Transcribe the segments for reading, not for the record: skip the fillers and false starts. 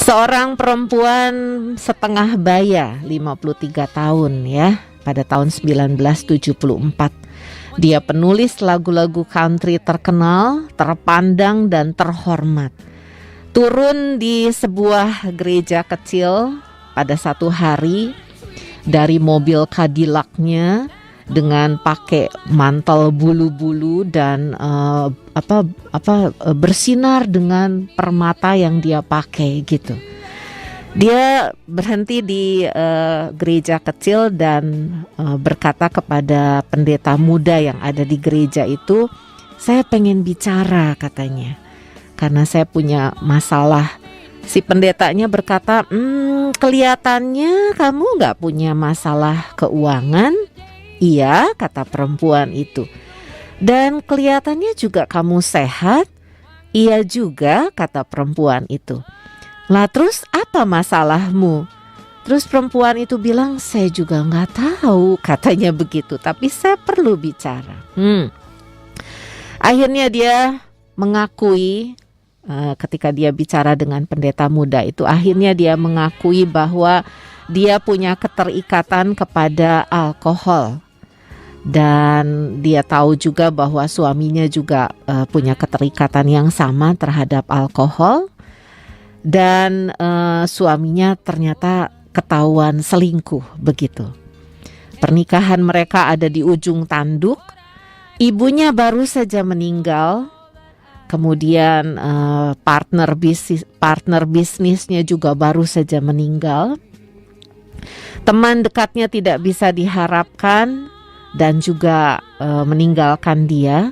Seorang perempuan setengah baya, 53 tahun ya, pada tahun 1974. Dia penulis lagu-lagu country terkenal, terpandang dan terhormat. Turun di sebuah gereja kecil pada satu hari dari mobil Cadillac-nya dengan pakai mantel bulu-bulu dan bersinar dengan permata yang dia pakai gitu. Dia berhenti di gereja kecil dan berkata kepada pendeta muda yang ada di gereja itu, "Saya pengen bicara," katanya, "karena saya punya masalah." Si pendetanya berkata, "Kelihatannya kamu gak punya masalah keuangan." "Iya," kata perempuan itu. "Dan kelihatannya juga kamu sehat." "Iya juga," kata perempuan itu. "Lah terus apa masalahmu?" Terus perempuan itu bilang, "Saya juga gak tahu," katanya begitu, "tapi saya perlu bicara." Akhirnya dia mengakui, ketika dia bicara dengan pendeta muda itu, akhirnya dia mengakui bahwa dia punya keterikatan kepada alkohol. Dan dia tahu juga bahwa suaminya juga punya keterikatan yang sama terhadap alkohol. Dan suaminya ternyata ketahuan selingkuh begitu. Pernikahan mereka ada di ujung tanduk. Ibunya baru saja meninggal. Kemudian partner bisnisnya juga baru saja meninggal. Teman dekatnya tidak bisa diharapkan dan juga meninggalkan dia.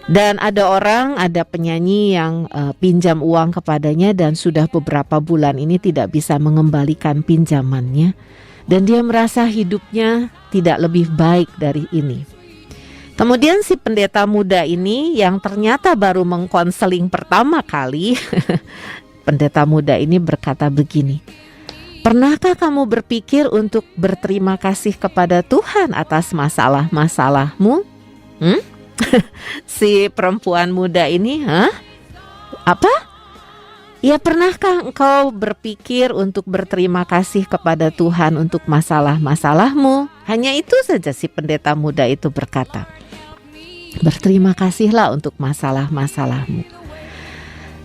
Dan ada penyanyi yang pinjam uang kepadanya dan sudah beberapa bulan ini tidak bisa mengembalikan pinjamannya. Dan dia merasa hidupnya tidak lebih baik dari ini. Kemudian si pendeta muda ini yang ternyata baru mengkonseling pertama kali, pendeta muda ini berkata begini, "Pernahkah kamu berpikir untuk berterima kasih kepada Tuhan atas masalah-masalahmu?" Si perempuan muda ini, "Apa? Ya, pernahkah engkau berpikir untuk berterima kasih kepada Tuhan untuk masalah-masalahmu?" Hanya itu saja si pendeta muda itu berkata. Berterima kasihlah untuk masalah-masalahmu.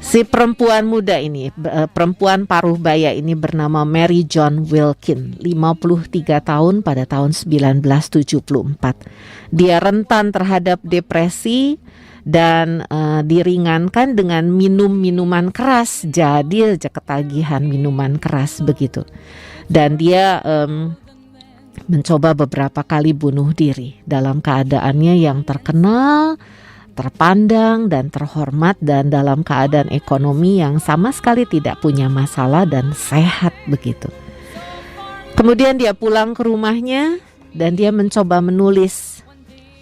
Si perempuan muda ini, perempuan paruh baya ini bernama Mary John Wilkin, 53 tahun pada tahun 1974. Dia rentan terhadap depresi dan diringankan dengan minum minuman keras, jadi aja ketagihan minuman keras begitu. Dan dia mencoba beberapa kali bunuh diri dalam keadaannya yang terkenal, terpandang dan terhormat, dan dalam keadaan ekonomi yang sama sekali tidak punya masalah dan sehat begitu. Kemudian dia pulang ke rumahnya dan dia mencoba menulis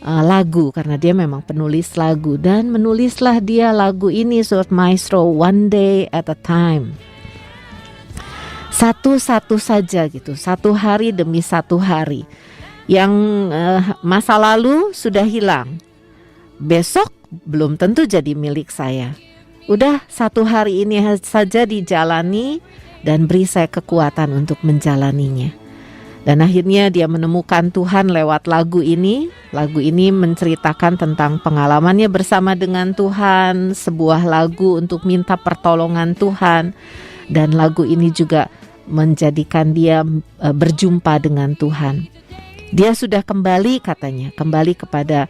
lagu karena dia memang penulis lagu, dan menulislah dia lagu ini, Short Maestro, One Day at a Time. Satu-satu saja gitu, satu hari demi satu hari. Yang masa lalu sudah hilang, besok belum tentu jadi milik saya. Udah satu hari ini saja dijalani dan beri saya kekuatan untuk menjalaninya. Dan akhirnya dia menemukan Tuhan lewat lagu ini. Lagu ini menceritakan tentang pengalamannya bersama dengan Tuhan, sebuah lagu untuk minta pertolongan Tuhan. Dan lagu ini juga menjadikan dia berjumpa dengan Tuhan. Dia sudah kembali, katanya, kembali kepada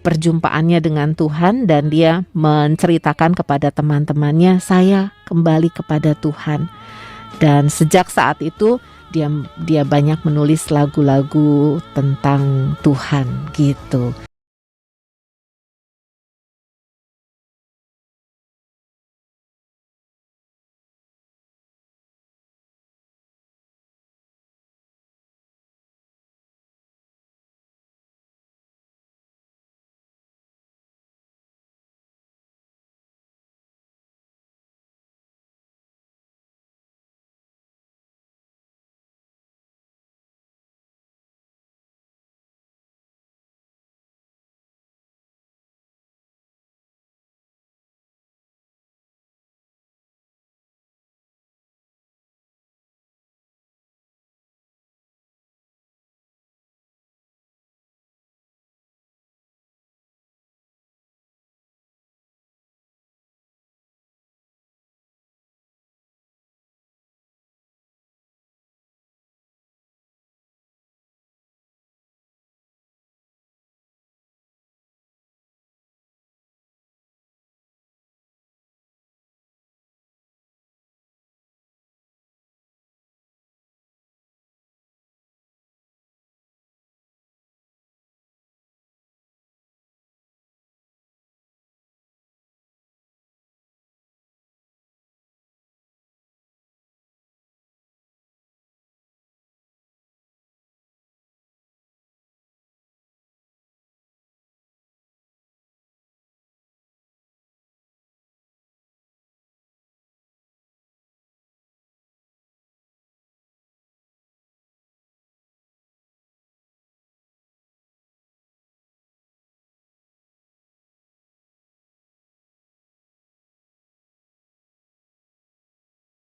perjumpaannya dengan Tuhan, dan dia menceritakan kepada teman-temannya, "Saya kembali kepada Tuhan." Dan sejak saat itu dia banyak menulis lagu-lagu tentang Tuhan gitu.